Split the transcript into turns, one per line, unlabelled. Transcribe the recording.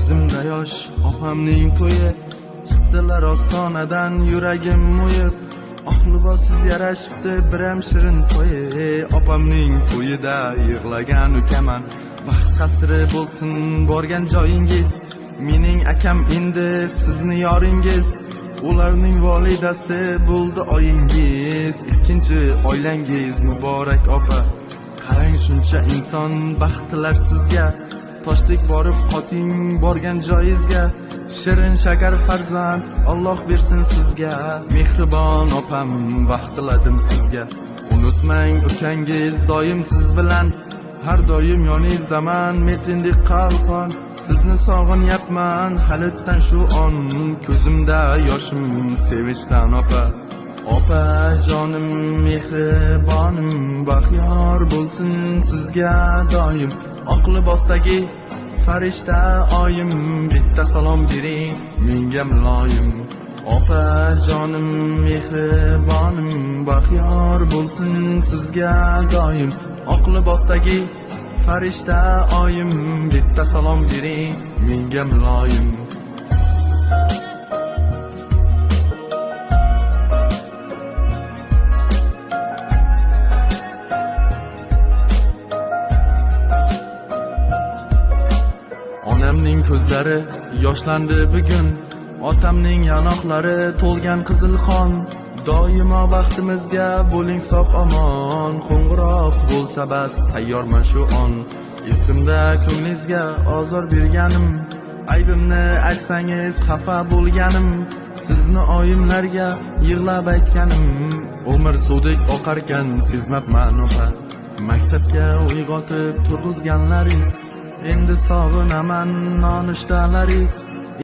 Ko'zimda yosh opamning to'yi, chiqdilar ostonadan yuragim mo'yib. Libosiz yarashibdi biram shirin to'yi, opamning to'yida yig'lagan ukaman. Baxt qasri bo'lsin borgan joyingiz, mening akam endi sizni yoringiz. Ularning volidasi bo'ldi oyingiz, ikkinchi oilangiz muborak opa. Qarang shuncha inson baxtlilar sizga, toshdek borib qoting borgan joyingizga. Shirin shakar farzand Alloh bersin sizga, mehribon opam baxt tiladim sizga. Unutmang ukangiz doim siz bilan, har doim yoningizdaman metindek qalqon. Sizni sog'inyapman halitdan shu on, ko'zimda yoshim sevinchdan opa. Opa jonim mehribonim, baxyor bo'lsin sizga doim. Oq libosdagi farishta oyim, bitta salom bering menga muloyim. Opa jonim mehribonim, baxyor bo'lsin sizga doim. Oq libosdagi farishta oyim, bitta salom bering menga muloyim. Onamning ko'zlari yoshlandi bugun, otamning yanoqlari to'lgan qizil qon. Doimo baxtimizga bo'ling sog' omon, qo'ng'iroq bo'lsa bas tayyorman shu on. Esimda ko'nglingizga ozor berganim, aybimni aytsangiz xafa bo'lganim, sizni oyimlarga yig'lab aytganim. Umr suvdek oqarkan sezmabman opa, maktabga uyg'otib turg'izganlaringiz. Endi sog'inaman nonushtalaringiz,